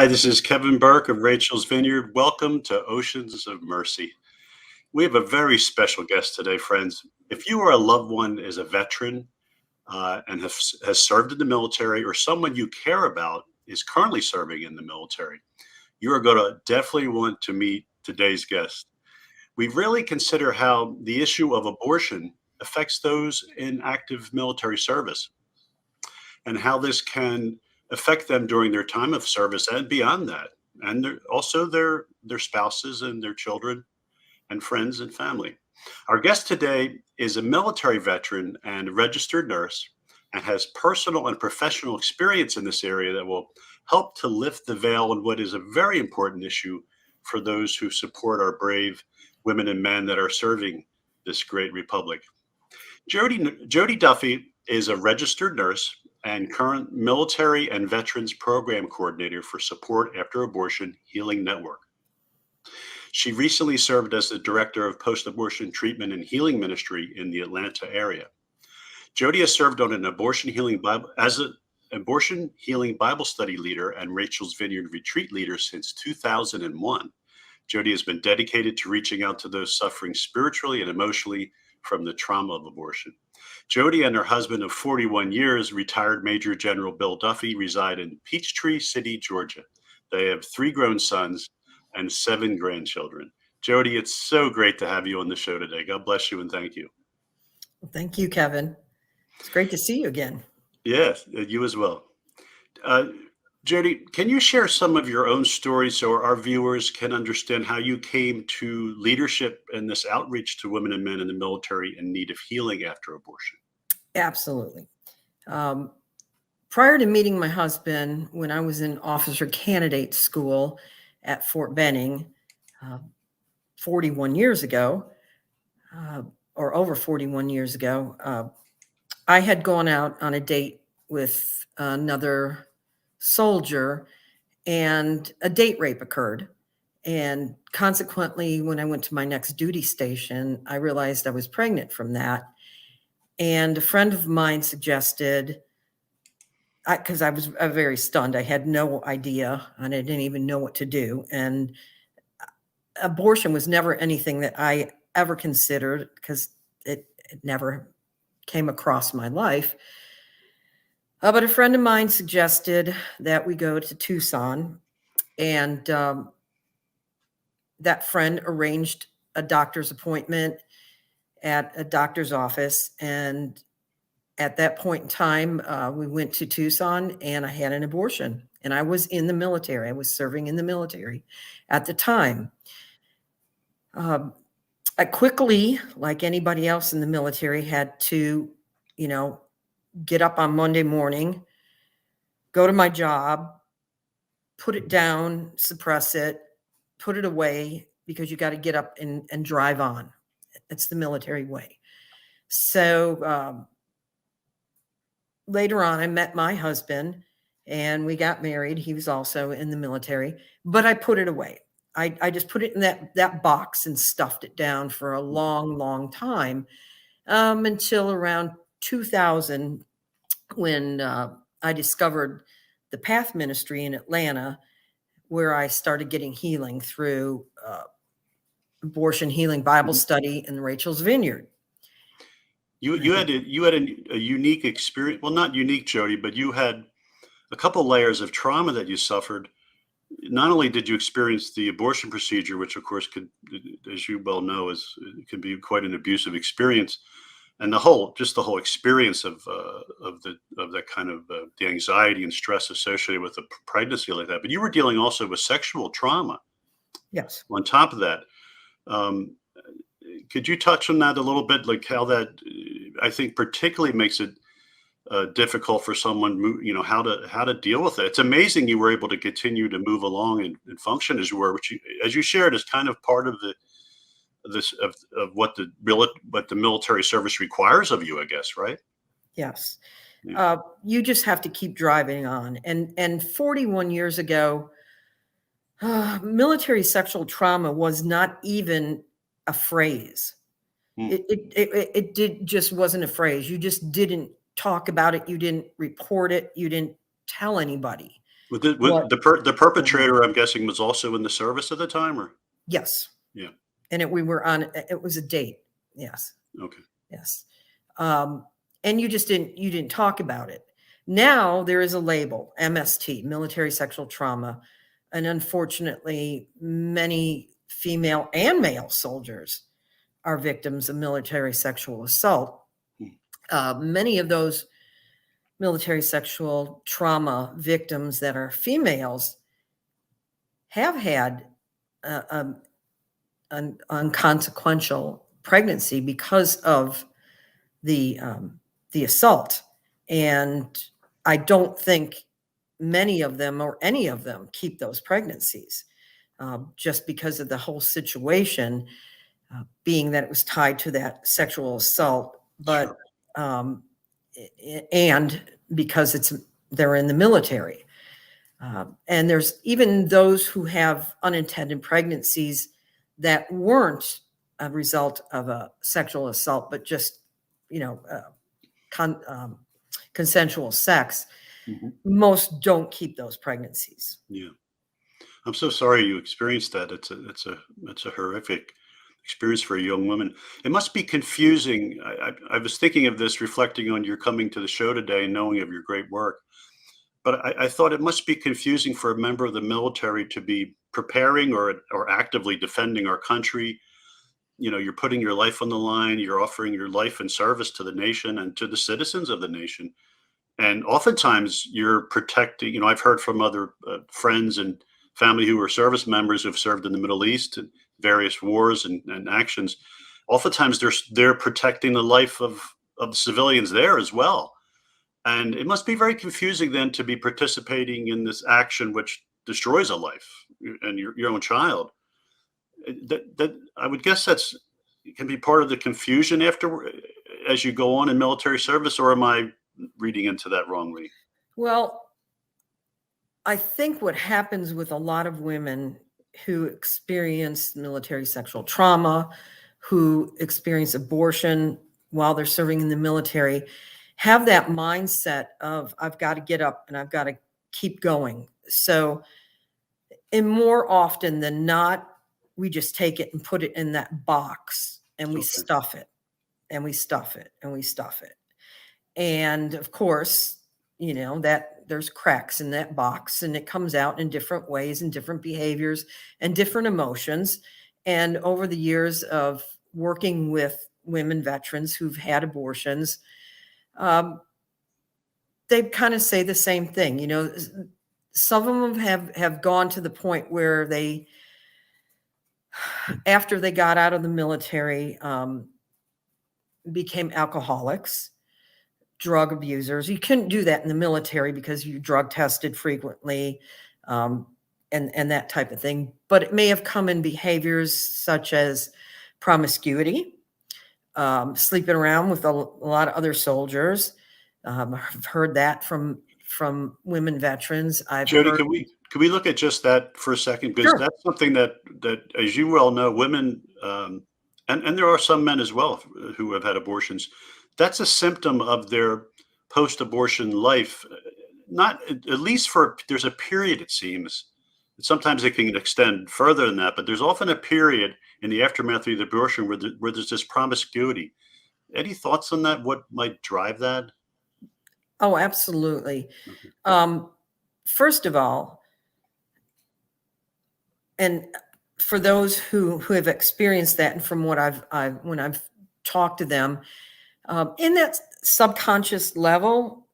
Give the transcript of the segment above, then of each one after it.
Hi, this is Kevin Burke of Rachel's Vineyard. Welcome to Oceans of Mercy. We have a very special guest today, friends. If you or a loved one is a veteran and has served in the military, or someone you care about is currently serving in the military, you are going to definitely want to meet today's guest. We really consider how the issue of abortion affects those in active military service and how this can affect them during their time of service and beyond that, and also their spouses and their children and friends and family. Our guest today is a military veteran and registered nurse and has personal and professional experience in this area that will help to lift the veil on what is a very important issue for those who support our brave women and men that are serving this great republic. Jody Duffy is a registered nurse and current military and veterans program coordinator for Support After Abortion Healing Network. She recently served as the director of post-abortion treatment and healing ministry in the Atlanta area. Jody has served on an abortion healing Bible as an abortion healing Bible study leader and Rachel's Vineyard retreat leader since 2001. Jody has been dedicated to reaching out to those suffering spiritually and emotionally from the trauma of abortion. Jody and her husband of 41 years, retired Major General Bill Duffy, reside in Peachtree City, Georgia. They have 3 grown sons and 7 grandchildren. Jody, it's so great to have you on the show today. God bless you and thank you. Well, thank you, Kevin. It's great to see you again. Yes, you as well. Jody, can you share some of your own stories so our viewers can understand how you came to leadership and this outreach to women and men in the military in need of healing after abortion? Absolutely. Prior to meeting my husband, when I was in officer candidate school at Fort Benning 41 years ago, or over 41 years ago, I had gone out on a date with another soldier, and a date rape occurred. And consequently, when I went to my next duty station, I realized I was pregnant from that. And a friend of mine suggested, because I was very stunned, I had no idea, and I didn't even know what to do. And abortion was never anything that I ever considered, because it never came across my life. But a friend of mine suggested that we go to Tucson, and that friend arranged a doctor's appointment at a doctor's office. And at that point in time, we went to Tucson, and I had an abortion. And I was in the military. I was serving in the military at the time. I quickly, like anybody else in the military, had to, get up on Monday morning, go to my job, put it down, suppress it, put it away, because you got to get up and drive on. It's the military way. So later on, I met my husband and we got married. He was also in the military, but I put it away. I just put it in that box and stuffed it down for a long, long time, until around 2000, when I discovered the Path Ministry in Atlanta, where I started getting healing through abortion healing Bible study in Rachel's Vineyard. You had a unique experience. Well, not unique, Jody, but you had a couple layers of trauma that you suffered. Not only did you experience the abortion procedure, which of course could, as you well know, can be quite an abusive experience, and the whole experience of that kind of the anxiety and stress associated with a pregnancy like that. But you were dealing also with sexual trauma. Yes. On top of that, could you touch on that a little bit, like how that I think particularly makes it difficult for someone, how to deal with it. It's amazing you were able to continue to move along and function as you were, which as you shared is kind of part of what the military service requires of you, I guess, right? Yes. Yeah. You just have to keep driving on. And 41 years ago, military sexual trauma was not even a phrase. It just wasn't a phrase. You just didn't talk about it. You didn't report it. You didn't tell anybody. What? The perpetrator, I'm guessing, was also in the service at the time, or Yes. yeah, And we were on, it was a date. Yes. okay, Yes. And you didn't talk about it. Now there is a label, MST, military sexual trauma. And unfortunately, many female and male soldiers are victims of military sexual assault. Many of those military sexual trauma victims that are females have had an unconsequential pregnancy because of the assault, and I don't think many of them or any of them keep those pregnancies, just because of the whole situation, being that it was tied to that sexual assault, but sure. And because they're in the military. And there's even those who have unintended pregnancies that weren't a result of a sexual assault, but just, you know, consensual sex. Mm-hmm. Most don't keep those pregnancies. Yeah, I'm so sorry you experienced that. It's a horrific experience for a young woman. It must be confusing. I was thinking of this, reflecting on your coming to the show today, and knowing of your great work. But I thought it must be confusing for a member of the military to be preparing or actively defending our country. You know, you're putting your life on the line. You're offering your life in service to the nation and to the citizens of the nation. And oftentimes you're protecting. You know, I've heard from other friends and family who are service members who've served in the Middle East and various wars and actions. Oftentimes they're protecting the life of the civilians there as well. And it must be very confusing then to be participating in this action which destroys a life and your own child. That I would guess that's can be part of the confusion after as you go on in military service, or am I reading into that wrongly? Well, I think what happens with a lot of women who experience military sexual trauma, who experience abortion while they're serving in the military, have that mindset of, I've got to get up and I've got to keep going. So, and more often than not, we just take it and put it in that box and we Okay. stuff it and we stuff it and we stuff it. And of course, you know, that there's cracks in that box and it comes out in different ways and different behaviors and different emotions. And over the years of working with women veterans who've had abortions, they kind of say the same thing. You know, some of them have gone to the point where they, after they got out of the military, became alcoholics, drug abusers. You couldn't do that in the military because you drug tested frequently, and that type of thing. But it may have come in behaviors such as promiscuity, sleeping around with a lot of other soldiers. I've heard that from women veterans. I've Jody, heard. can we look at just that for a second? Because Sure. that's something that, as you well know, women, and there are some men as well who have had abortions. That's a symptom of their post-abortion life. Not at least there's a period, it seems. Sometimes it can extend further than that, but there's often a period in the aftermath of the abortion where there's this promiscuity. Any thoughts on that? What might drive that? Oh, absolutely. Okay. First of all, and for those who have experienced that, and from what when I've talked to them, in that subconscious level,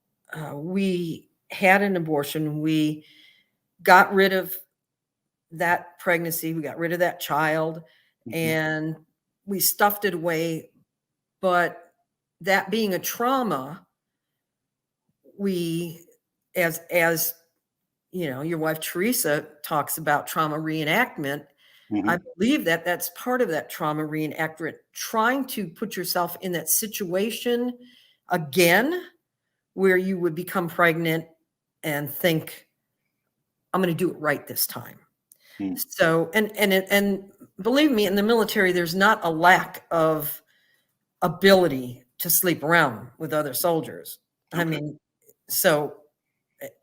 we had an abortion. We got rid of that pregnancy. We got rid of that child, Mhm. and we stuffed it away. But that being a trauma, we, as you know, your wife Teresa talks about trauma reenactment. I Mhm. believe that that's part of that trauma reenactment, trying to put yourself in that situation again, where you would become pregnant and think, I'm going to do it right this time. Mm. So, and believe me, in the military, there's not a lack of ability to sleep around with other soldiers. I Okay. mean, so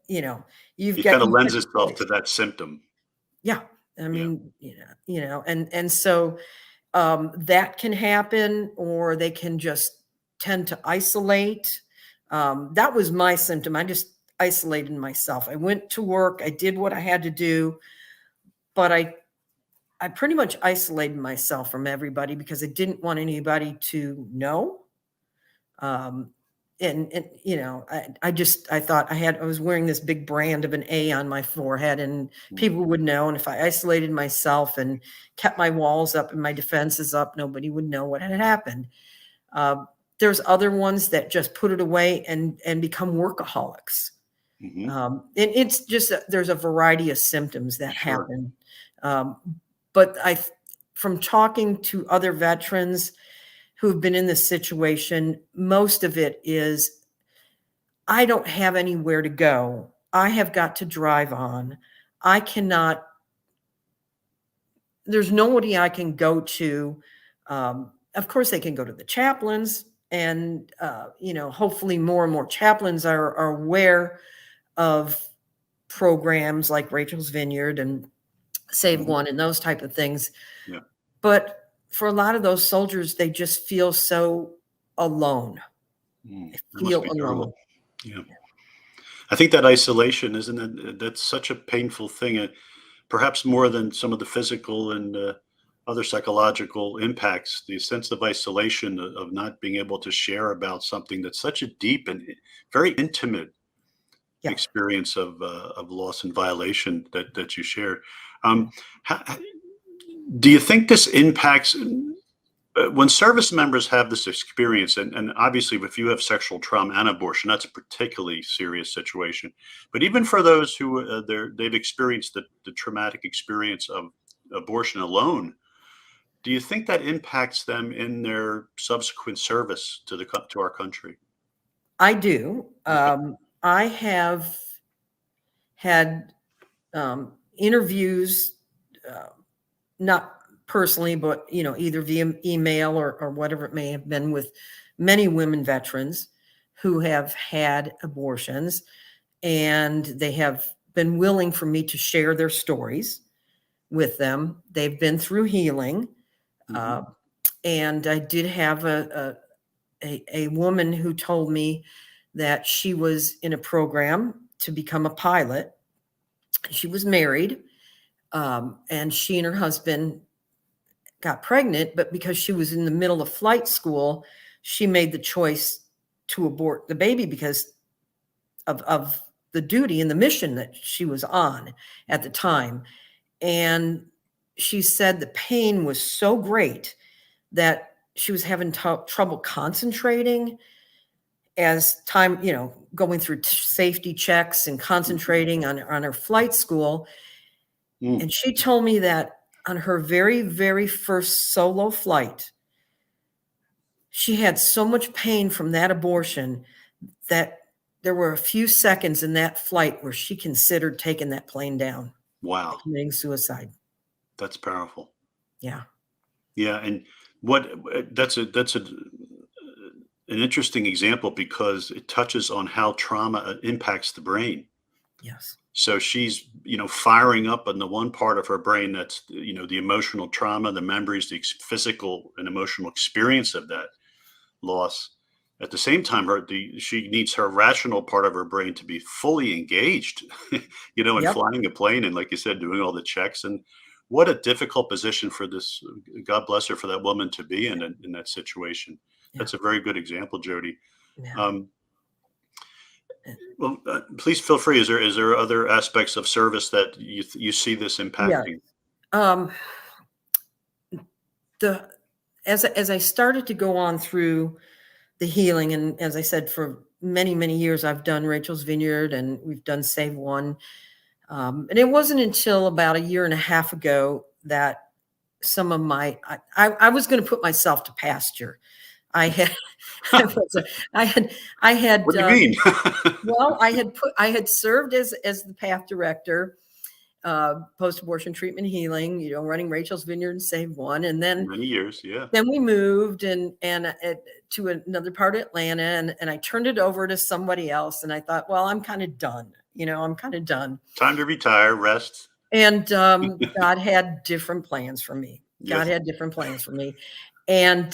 you know, you've It got, kind of you've got lends a itself to choice. that symptom. Yeah. I Yeah. mean, and so that can happen, or they can just tend to isolate. That was my symptom. I just isolated myself. I went to work. I did what I had to do, but I pretty much isolated myself from everybody because I didn't want anybody to know. Um, and I thought I was wearing this big brand of an A on my forehead, and Mm. people would know. And if I isolated myself and kept my walls up and my defenses up, nobody would know what had happened. Uh, there's other ones that just put it away and become workaholics. Hmm. And it's just there's a variety of symptoms that Sure. happen. Um, but from talking to other veterans who've been in this situation, most of it is, I don't have anywhere to go. I have got to drive on. I cannot, there's nobody I can go to. Of course, they can go to the chaplains, and, hopefully more and more chaplains are aware of programs like Rachel's Vineyard and Save Hmm. One and those type of things. Yeah. But for a lot of those soldiers, they just feel so alone. Mm. They That must feel be alone. terrible. Yeah. I think that isolation, isn't it? That's such a painful thing. Perhaps more than some of the physical and other psychological impacts, the sense of isolation, of not being able to share about something that's such a deep and very intimate Yeah. experience of loss and violation that you shared. Yeah. How, do you think this impacts when service members have this experience? And obviously, if you have sexual trauma and abortion, that's a particularly serious situation. But even for those who they've experienced the traumatic experience of abortion alone, do you think that impacts them in their subsequent service to to our country? I do. Okay. I have had interviews, uh, not personally, but either via email or whatever it may have been, with many women veterans who have had abortions, and they have been willing for me to share their stories with them. They've been through healing, Hmm. uh, and I did have a woman who told me that she was in a program to become a pilot. She was married, and she and her husband got pregnant, but because she was in the middle of flight school, she made the choice to abort the baby because of the duty and the mission that she was on at the time. And she said the pain was so great that she was having trouble concentrating as time, going through safety checks and concentrating on her flight school. Mm. And she told me that on her very, very first solo flight, she had so much pain from that abortion that there were a few seconds in that flight where she considered taking that plane down and Wow, committing suicide. that's powerful. Yeah. Yeah, and what that's an interesting example because it touches on how trauma impacts the brain. Yes. So she's, firing up on the one part of her brain that's, the emotional trauma, the memories, the physical and emotional experience of that loss. At the same time, she needs her rational part of her brain to be fully engaged, in Yep. flying a plane and, like you said, doing all the checks. And what a difficult position for this. God bless her, for that woman to be in that situation. Yeah. That's a very good example, Jody. Yeah. Um, well, please feel free. Is there other aspects of service that you see this Yeah. impacting? Um, the as I started to go on through the healing, and as I said, for many, many years, I've done Rachel's Vineyard and we've done Save One. And it wasn't until about a year and a half ago that some of I was going to put myself to pasture. I had, I was, I had, What do you mean? well, I had served as the path director, post-abortion treatment healing, running Rachel's Vineyard and Save One. And then Many years, yeah. Then we moved and to another part of Atlanta, and I turned it over to somebody else. And I thought, well, I'm kind of done. I'm kind of done. Time to retire, rest. And God had different plans for me. God Yes. had different plans for me. And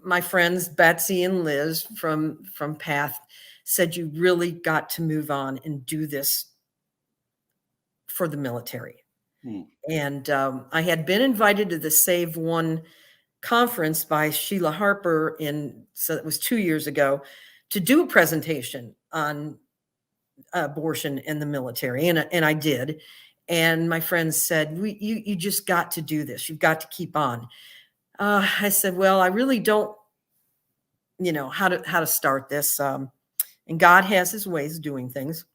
my friends Betsy and Liz from Path said, you really got to move on and do this for the military. And I had been invited to the Save One conference by Sheila Harper so it was 2 years ago, to do a presentation on abortion in the military. And I did. And my friends said, you just got to do this. You've got to keep on. I said, well, I really don't, how to start this. And God has his ways of doing things.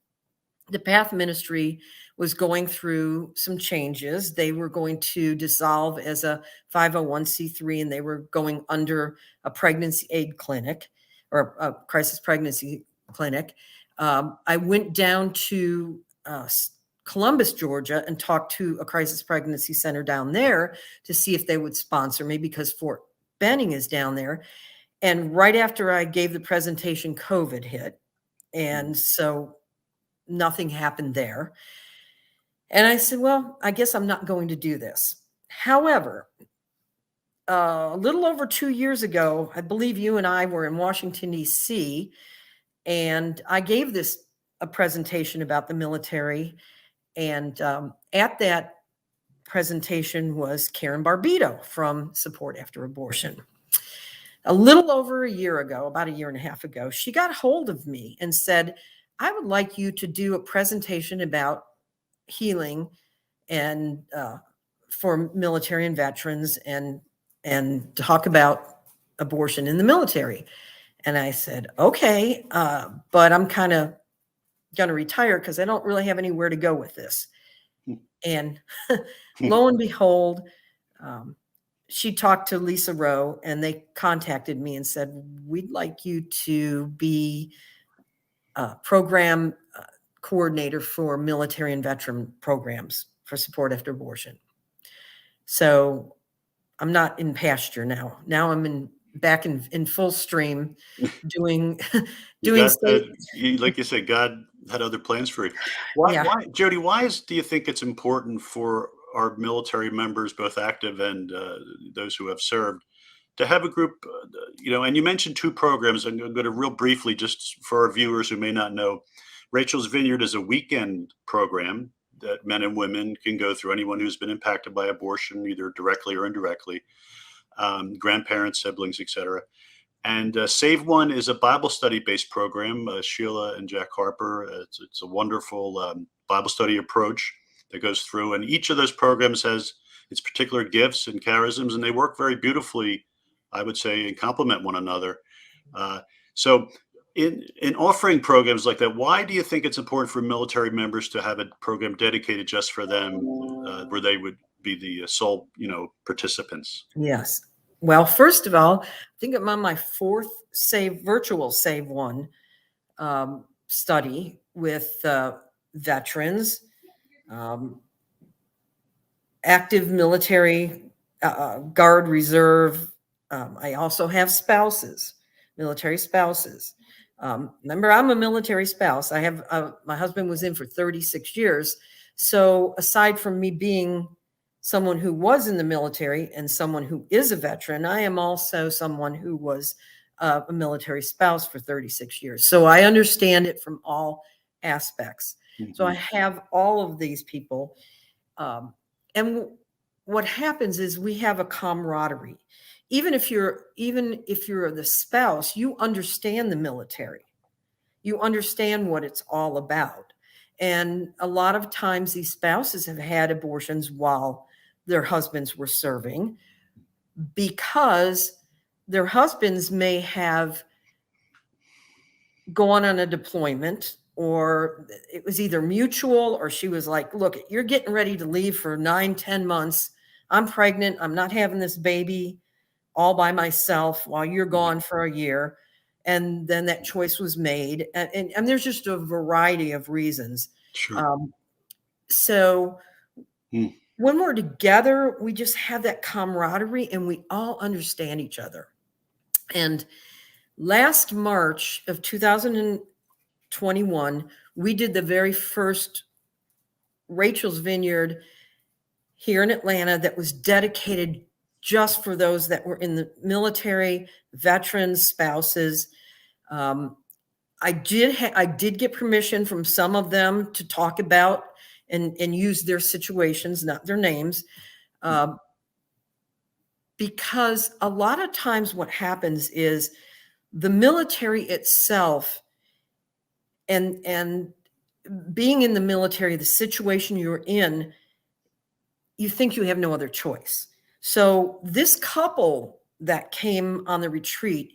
The Path Ministry was going through some changes. They were going to dissolve as a 501c3, and they were going under a pregnancy aid clinic or a crisis pregnancy clinic. I went down to Columbus, Georgia, and talked to a crisis pregnancy center down there to see if they would sponsor me, because Fort Benning is down there. And right after I gave the presentation, COVID hit. And so nothing happened there. And I said, well, I guess I'm not going to do this. However, a little over 2 years ago, I believe you and I were in Washington, D.C., and I gave a presentation about the military. And at that presentation was Karen Barbito from Support After Abortion. A little over a year ago, about a year and a half ago, she got hold of me and said, I would like you to do a presentation about healing and for military and veterans and talk about abortion in the military. And I said, okay, but I'm kind of going to retire because I don't really have anywhere to go with this. And lo and behold, she talked to Lisa Rowe, and they contacted me and said, we'd like you to be a program coordinator for military and veteran programs for Support After Abortion. So I'm not in pasture now. Now I'm back in full stream doing like you said, God had other plans for you. Why, Jody, do you think it's important for our military members, both active and those who have served, to have a group, and you mentioned two programs. I'm going to real briefly, just for our viewers who may not know, Rachel's Vineyard is a weekend program that men and women can go through, anyone who's been impacted by abortion, either directly or indirectly, grandparents, siblings, etc. And Save One is a Bible study-based program. Sheila and Jack Harper, it's a wonderful Bible study approach that goes through. And each of those programs has its particular gifts and charisms, and they work very beautifully, I would say, and complement one another. So in offering programs like that, why do you think it's important for military members to have a program dedicated just for them, where they would be the sole, participants? Yes. Well, first of all, I think I'm on my fourth virtual Save One study with veterans, active military, Guard, Reserve. I also have spouses, military spouses. Remember, I'm a military spouse. I have my husband was in for 36 years. So aside from me being someone who was in the military and someone who is a veteran, I am also someone who was a military spouse for 36 years. So I understand it from all aspects. Mm-hmm. So I have all of these people. And what happens is we have a camaraderie. Even if you're the spouse, you understand the military. You understand what it's all about. And a lot of times these spouses have had abortions while their husbands were serving, because their husbands may have gone on a deployment, or it was either mutual, or she was like, look, you're getting ready to leave for 9-10 months. I'm pregnant. I'm not having this baby all by myself while you're gone for a year. And then that choice was made. And there's just a variety of reasons. Sure. So Hmm. when we're together, we just have that camaraderie and we all understand each other. And last March of 2021, we did the very first Rachel's Vineyard here in Atlanta that was dedicated just for those that were in the military, veterans, spouses. I did get permission from some of them to talk about and use their situations, not their names, because a lot of times what happens is the military itself and being in the military, the situation you're in, you think you have no other choice. So this couple that came on the retreat,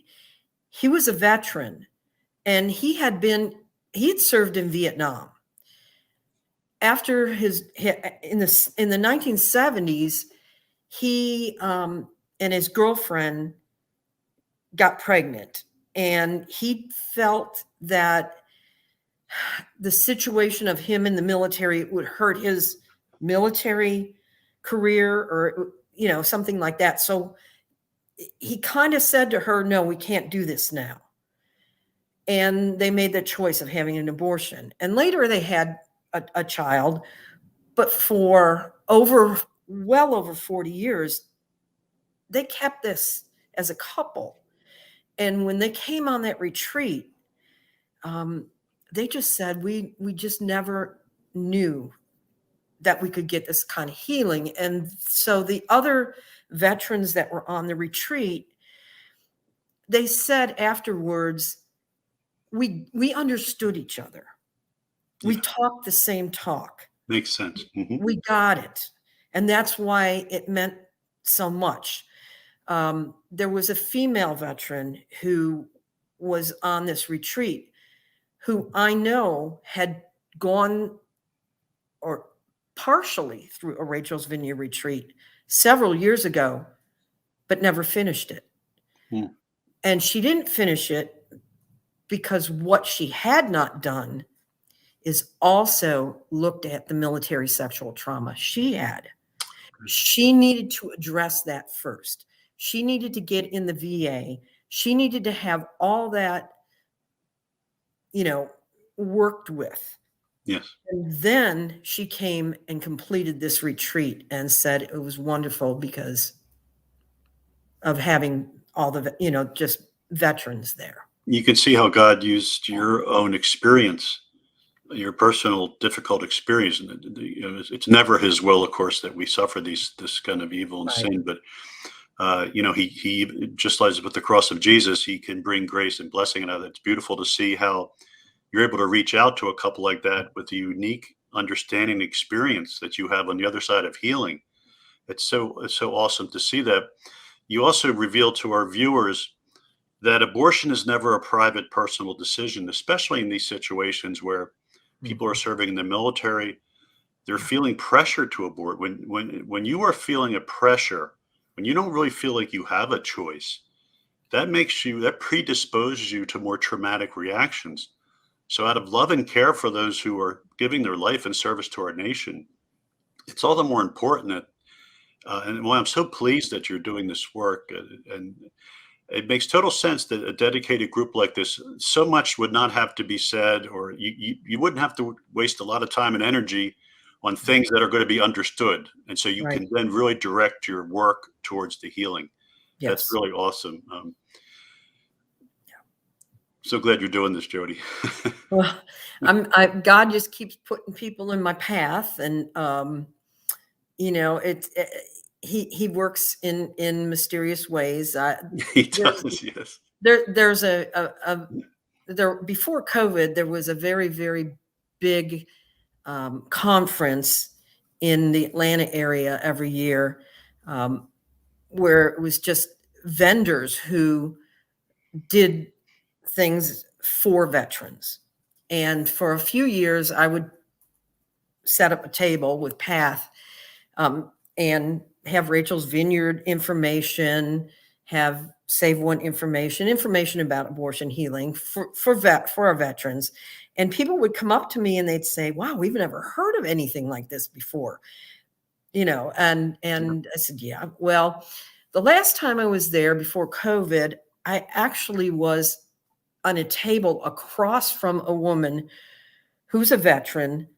he was a veteran and he had served in Vietnam. After in the 1970s, he and his girlfriend got pregnant, and he felt that the situation of him in the military would hurt his military career, or something like that. So he kind of said to her, no, we can't do this now. And they made the choice of having an abortion. And later they had a child, but for well over 40 years, they kept this as a couple. And when they came on that retreat, they just said, we just never knew that we could get this kind of healing. And so the other veterans that were on the retreat, they said afterwards, we understood each other. We talked the same talk. Makes sense. Mm-hmm. We got it. And that's why it meant so much. There was a female veteran who was on this retreat who I know had gone or partially through a Rachel's Vineyard retreat several years ago, but never finished it. Hmm. And she didn't finish it because what she had not done is also looked at the military sexual trauma she had. She needed to address that first. She needed to get in the VA. She needed to have all that, worked with. Yes. And then she came and completed this retreat and said it was wonderful because of having all the, just veterans there. You can see how God used your own experience, your personal difficult experience. And it's never His will, of course, that we suffer this kind of evil and sin. But He just like with the cross of Jesus, He can bring grace and blessing. And it's beautiful to see how you're able to reach out to a couple like that with the unique understanding experience that you have on the other side of healing. It's so awesome to see that. You also reveal to our viewers that abortion is never a private, personal decision, especially in these situations where people are serving in the military. They're feeling pressure to abort. When you are feeling a pressure, when you don't really feel like you have a choice, that predisposes you to more traumatic reactions. So out of love and care for those who are giving their life in service to our nation, it's all the more important that, and I'm so pleased that you're doing this work, and it makes total sense that a dedicated group like this, so much would not have to be said, or you wouldn't have to waste a lot of time and energy on things that are going to be understood. And so you can then really direct your work towards the healing. Yes. That's really awesome. So glad you're doing this, Jody. Well, God just keeps putting people in my path, and He works in mysterious ways. He does, yes. There's before COVID, there was a very, very big conference in the Atlanta area every year, where it was just vendors who did things for veterans. And for a few years, I would set up a table with Path and have Rachel's Vineyard information, have Save One information about abortion healing for our veterans. And people would come up to me and they'd say, wow, we've never heard of anything like this before. And I said, yeah, well, the last time I was there before COVID, I actually was on a table across from a woman who's a veteran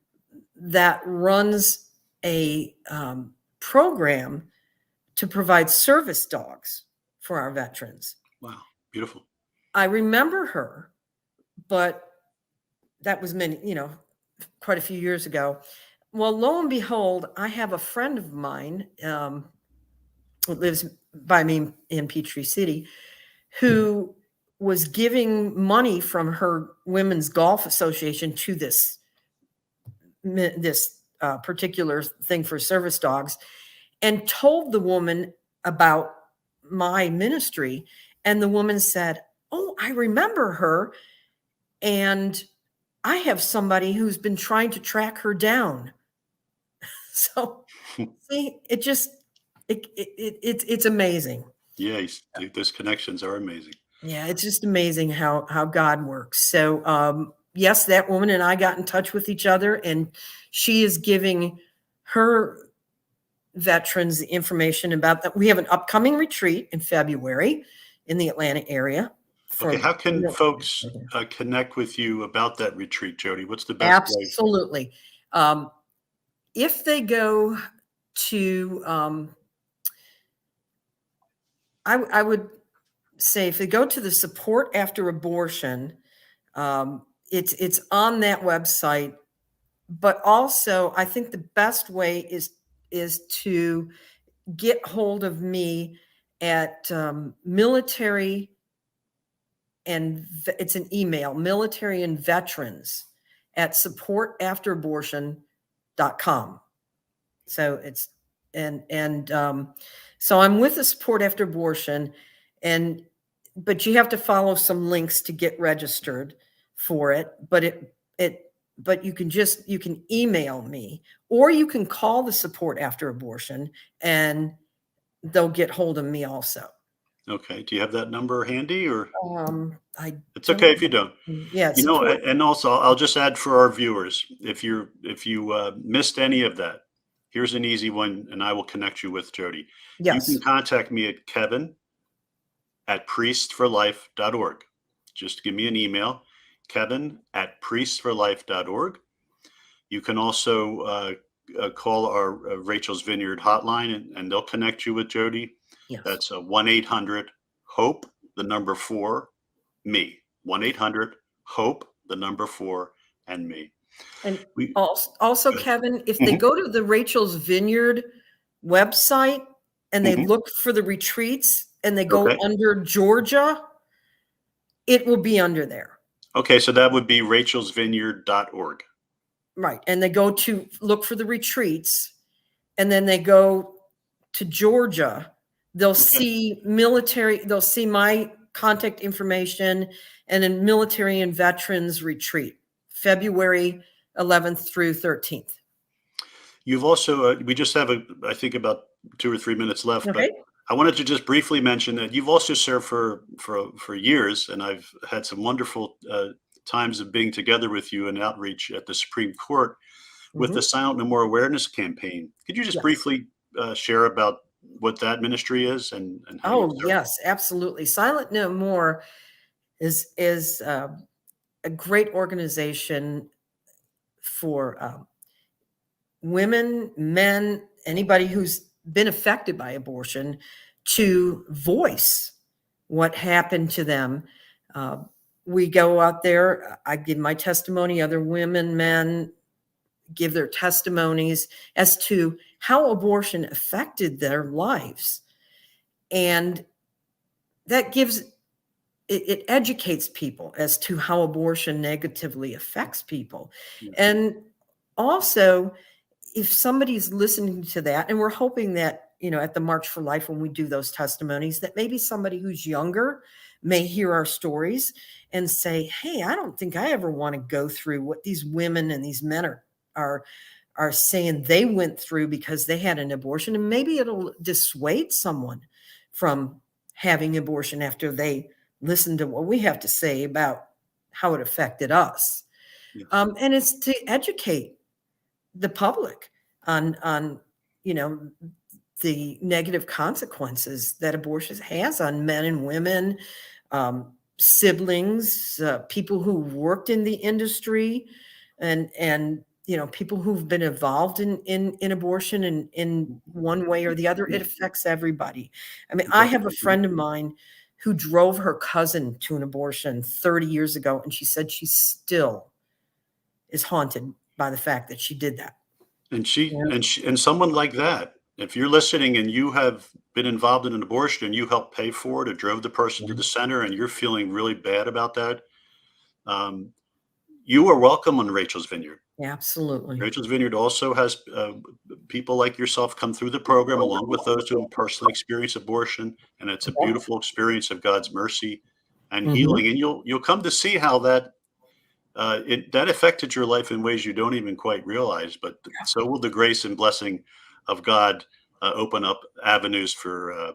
that runs a program to provide service dogs for our veterans. Wow. Beautiful. I remember her, but that was quite a few years ago. Well, lo and behold, I have a friend of mine who lives by me in Peachtree City, who was giving money from her women's golf association to this particular thing for service dogs, and told the woman about my ministry. And the woman said, oh, I remember her. And I have somebody who's been trying to track her down. So see, it's amazing. Yeah, those connections are amazing. Yeah, it's just amazing how God works. So yes, that woman and I got in touch with each other, and she is giving her veterans the information about that. We have an upcoming retreat in February in the Atlanta area. Okay, how can folks connect with you about that retreat, Jody? What's the best way? Absolutely. If they go to, I would say if they go to the support after abortion, it's on that website. But also, I think the best way is to get hold of me at military, and it's an email, military and veterans at supportafterabortion.com. So it's, so I'm with the Support After Abortion, but you have to follow some links to get registered for it. But you can email me, or you can call the Support After Abortion and they'll get hold of me also. Okay. Do you have that number handy, or? It's okay if you don't. Yeah. And also I'll just add for our viewers, if you missed any of that, here's an easy one, and I will connect you with Jody. Yes. You can contact me at kevin@priestforlife.org. Just give me an email, kevin@priestforlife.org. You can also call our Rachel's Vineyard hotline, and they'll connect you with Jody. Yes. That's 1-800-HOPE, the number 4, me. 1-800-HOPE, the number 4, and me. And also, Kevin, if they go to the Rachel's Vineyard website and they look for the retreats and they go under Georgia, it will be under there. Okay, so that would be rachelsvineyard.org. Right. And they go to look for the retreats, and then they go to Georgia. They'll see military, they'll see my contact information, and a military and veterans retreat, February 11th through 13th. You've also, we just have I think about 2 or 3 minutes left, but I wanted to just briefly mention that you've also served for years, and I've had some wonderful times of being together with you in outreach at the Supreme Court with the Silent No More Awareness campaign. Could you just briefly share about what that ministry is and how? Oh, yes, absolutely. Silent No More is a great organization for women, men, anybody who's been affected by abortion, to voice what happened to them. We go out there, I give my testimony, other women, men give their testimonies as to how abortion affected their lives. And that it educates people as to how abortion negatively affects people. And also, if somebody's listening to that, and we're hoping that, at the March for Life, when we do those testimonies, that maybe somebody who's younger may hear our stories and say, hey, I don't think I ever want to go through what these women and these men are saying they went through because they had an abortion. And maybe it'll dissuade someone from having abortion after they listen to what we have to say about how it affected us. Yeah. And it's to educate the public on you know the negative consequences that abortion has on men and women, siblings, people who worked in the industry, and people who've been involved in abortion in one way or the other. It affects everybody. I mean, I have a friend of mine who drove her cousin to an abortion 30 years ago, and she said she still is haunted by the fact that she did that. And someone like that, if you're listening and you have been involved in an abortion and you helped pay for it or drove the person to the center and you're feeling really bad about that, um, you are welcome on Rachel's Vineyard. Absolutely. Rachel's Vineyard also has people like yourself come through the program along with those who personally experience abortion, and it's a beautiful experience of God's mercy and healing. And you'll come to see how that that affected your life in ways you don't even quite realize. But so will the grace and blessing of God open up avenues for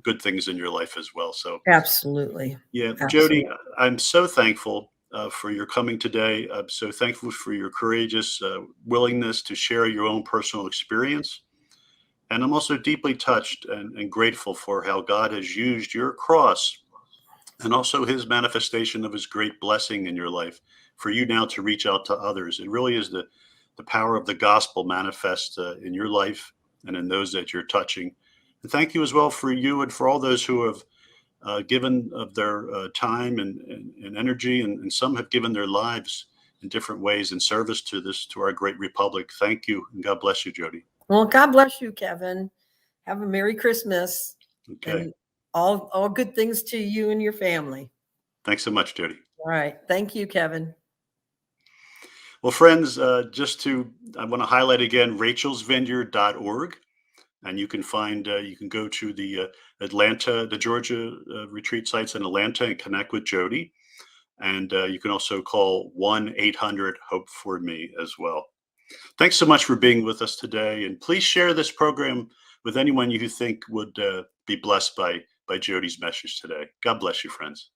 good things in your life as well. So Absolutely. yeah, Absolutely. Jody, I'm so thankful for your coming today. I'm so thankful for your courageous willingness to share your own personal experience. And I'm also deeply touched and grateful for how God has used your cross and also his manifestation of his great blessing in your life for you now to reach out to others. It really is the power of the gospel manifest in your life and in those that you're touching. And thank you as well for you and for all those who have given of their time and energy, and some have given their lives in different ways in service to our great republic. Thank you, and God bless you, Jody. Well, God bless you, Kevin. Have a Merry Christmas. Okay. And all good things to you and your family. Thanks so much, Jody. All right. Thank you, Kevin. Well, friends, I want to highlight again, rachelsvineyard.org. And you can go to the Georgia retreat sites in Atlanta and connect with Jody. And you can also call 1-800-HOPE-FOR-ME as well. Thanks so much for being with us today. And please share this program with anyone you think would be blessed by Jody's message today. God bless you, friends.